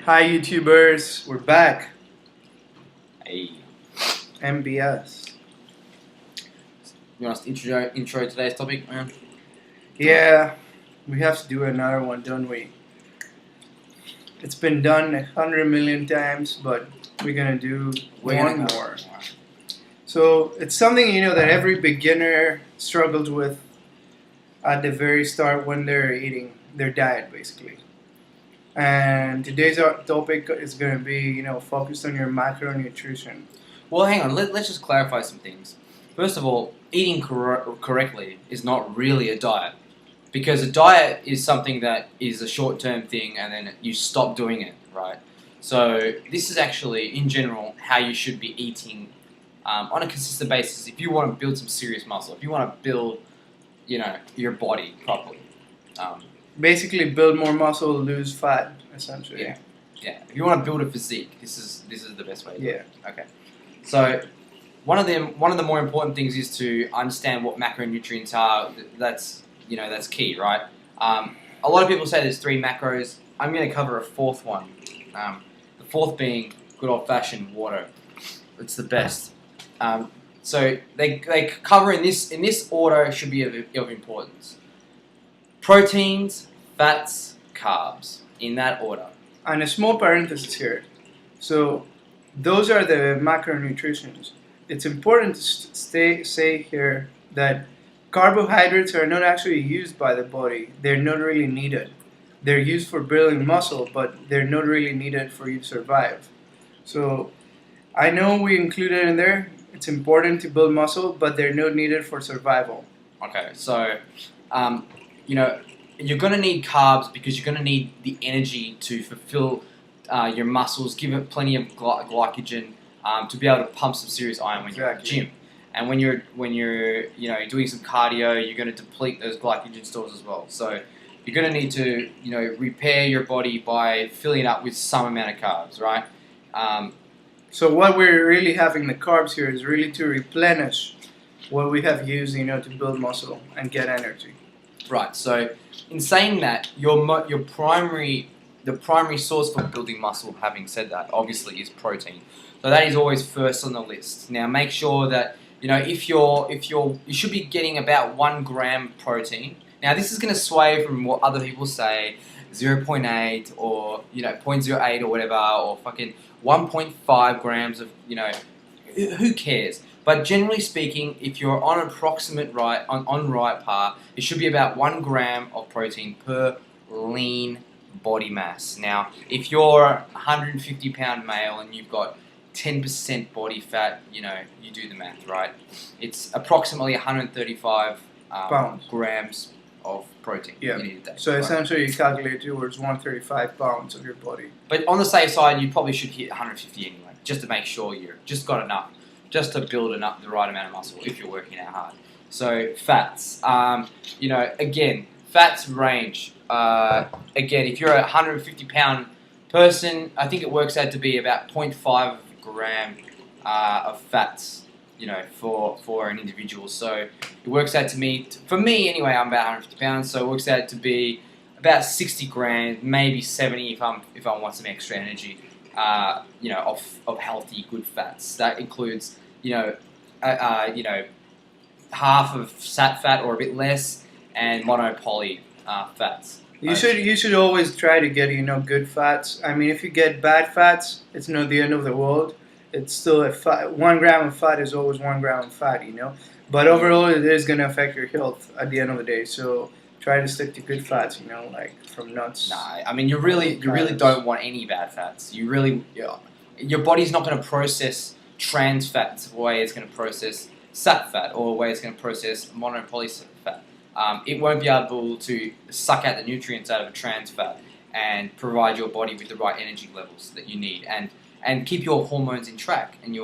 Hi YouTubers, we're back. Hey, MBS. you want us to intro today's topic, man? Yeah, we have to do another one, don't we? It's been done 100 million times, but we're gonna do one more. So it's something that every beginner struggles with at the very start when they're eating their diet, basically. And today's topic is gonna be focused on your macronutrition. Well, hang on. Let's just clarify some things. First of all, eating correctly is not really a diet, because a diet is something that is a short-term thing, and then you stop doing it, right? So this is actually, in general, how you should be eating on a consistent basis if you want to build some serious muscle. If you want to build, your body properly. Basically, build more muscle, lose fat, essentially. Yeah. Yeah. If you want to build a physique, this is the best way to do it. Yeah. Okay. So one of the more important things is to understand what macronutrients are. That's key, right? A lot of people say there's 3 macros. I'm going to cover a 4th one. The 4th being good old-fashioned water. It's the best. So they cover in this order should be of importance. Proteins, fats, carbs, in that order. And a small parenthesis here. So those are the macronutrients. It's important to say here that carbohydrates are not actually used by the body. They're not really needed. They're used for building muscle, but they're not really needed for you to survive. So I know we included in there, it's important to build muscle, but they're not needed for survival. Okay, so you're going to need carbs because you're going to need the energy to fulfill your muscles, give it plenty of glycogen to be able to pump some serious iron when you're at the gym. And when you're doing some cardio, you're going to deplete those glycogen stores as well. So you're going to need to repair your body by filling it up with some amount of carbs, right? So what we're really having the carbs here is really to replenish what we have used, to build muscle and get energy. Right. So in saying that, the primary source for building muscle, having said that, obviously is protein. So that is always first on the list. Now make sure that you should be getting about 1 gram protein. Now this is going to sway from what other people say, 0.8 or 0.08 or whatever, or fucking 1.5 grams of who cares? But generally speaking, if you're on approximate right path, it should be about 1 gram of protein per lean body mass. Now, if you're a 150-pound male and you've got 10% body fat, you do the math, right? It's approximately 135 grams of protein you need a day. So essentially you calculate towards 135 pounds of your body. But on the safe side, you probably should hit 150 anyway, just to make sure you've just got enough, just to build the right amount of muscle if you're working out hard. So fats, again, fats range. Again, if you're a 150-pound person, I think it works out to be about 0.5 gram of fats, for an individual. So it works out to me, for me anyway, I'm about 150 pounds, so it works out to be about 60 grams, maybe 70 if I want some extra energy, of healthy, good fats. That includes, half of sat fat or a bit less, and monopoly fats. You should always try to get good fats. I mean, if you get bad fats, it's not the end of the world. It's still 1 gram of fat is always 1 gram of fat, But overall, it is going to affect your health at the end of the day. So try to stick to good fats, like from nuts. Nah, I mean, you really don't want any bad fats. Your body's not going to process trans fats the way it's going to process sat fat or the way it's going to process monopoly fat. It won't be able to suck out the nutrients out of a trans fat and provide your body with the right energy levels that you need and keep your hormones in track. And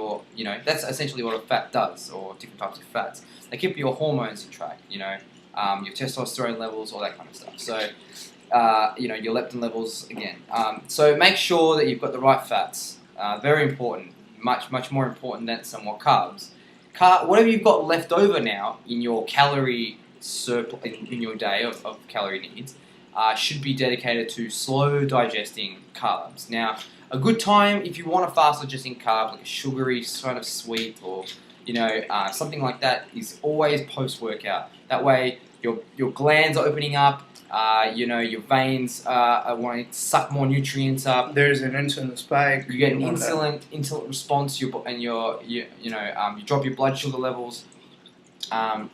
that's essentially what a fat does, or different types of fats. They keep your hormones in track, your testosterone levels, all that kind of stuff. So, your leptin levels again. So make sure that you've got the right fats. Very important, much more important than some more carbs. Whatever you've got left over now in your calorie surplus in your day of calorie needs, should be dedicated to slow digesting carbs. Now, a good time if you want a fast digesting carb, like a sugary kind of sweet or something like that, is always post-workout. That way, your glands are opening up. Your veins are wanting to suck more nutrients up. There's an insulin spike. You get an insulin response. You drop your blood sugar levels. And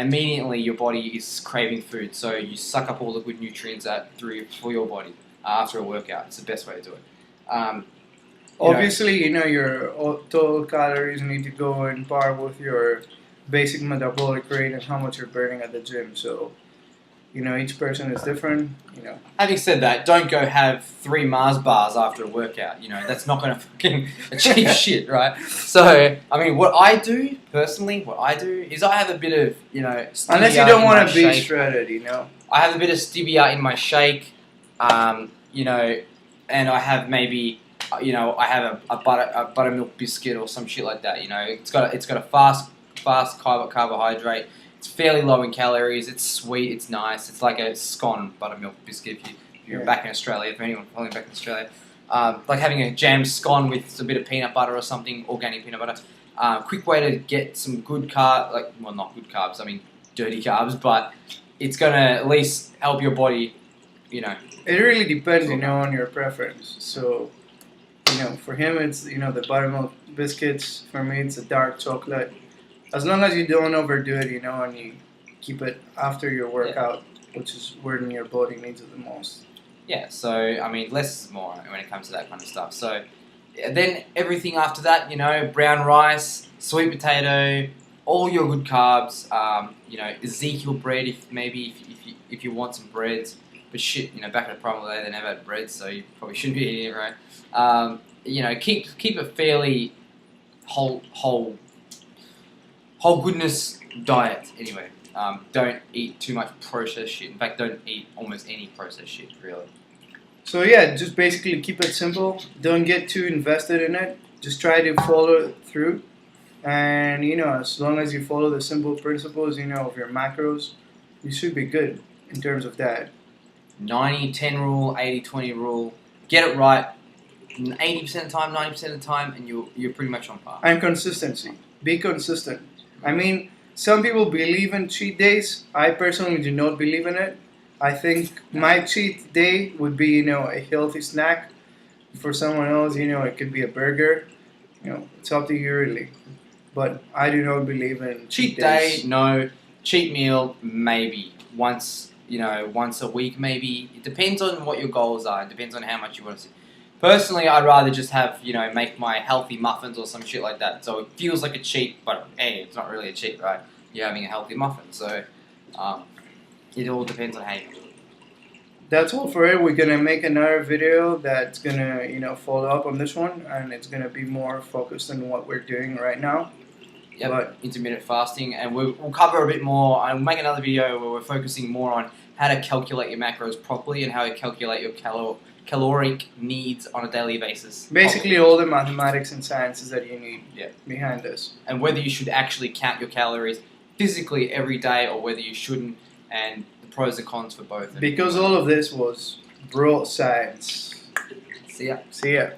immediately your body is craving food. So you suck up all the good nutrients for your body after a workout. It's the best way to do it. Obviously, your total calories need to go in par with your basic metabolic rate and how much you're burning at the gym. So, each person is different. Having said that, don't go have 3 Mars bars after a workout. That's not going to fucking achieve shit, right? So, what I do personally, is I have a bit of, stevia. Unless you don't want to be shake. shredded, I have a bit of stevia in my shake, and I have maybe, I have a buttermilk biscuit or some shit like that. It's got a fast carbohydrate. It's fairly low in calories. It's sweet. It's nice. It's like a scone buttermilk biscuit if you're back in Australia. For anyone following back in Australia, like having a jam scone with a bit of peanut butter or something, organic peanut butter. Quick way to get some good carbs, not good carbs. Dirty carbs, but it's gonna at least help your body. It really depends, on your preference. So, for him it's the buttermilk biscuits. For me, it's a dark chocolate. As long as you don't overdo it, and you keep it after your workout, which is when your body needs it the most. Yeah, so, less is more when it comes to that kind of stuff. So, then everything after that, brown rice, sweet potato, all your good carbs, Ezekiel bread if you want some breads. But shit, back in the primal day, they never had bread, so you probably shouldn't be eating it, right? Keep a fairly whole goodness diet anyway. Don't eat too much processed shit. In fact, don't eat almost any processed shit, really. So yeah, just basically keep it simple. Don't get too invested in it. Just try to follow it through. And, as long as you follow the simple principles, of your macros, you should be good in terms of that. 90-10 rule, 80-20 rule. Get it right 80% of the time, 90% of the time, and you're pretty much on par. And consistency. Be consistent. Some people believe in cheat days. I personally do not believe in it. I think my cheat day would be, a healthy snack. For someone else, it could be a burger. It's up to you really. But I do not believe in cheat days. Day, no. Cheat meal, maybe. Once a week, maybe. It depends on what your goals are. It depends on how much you want to see. Personally, I'd rather just have, make my healthy muffins or some shit like that. So it feels like a cheat, but hey, it's not really a cheat, right? You're having a healthy muffin. So it all depends on how you do it. That's all for it. We're going to make another video that's going to, follow up on this one. And it's going to be more focused on what we're doing right now. Yep, intermittent fasting. And we'll cover a bit more. I'll make another video where we're focusing more on how to calculate your macros properly and how to calculate your caloric needs on a daily basis. Basically all the mathematics and sciences that you need behind this. And whether you should actually count your calories physically every day or whether you shouldn't, and the pros and cons for both. Because all of this was bro science. See ya. See ya.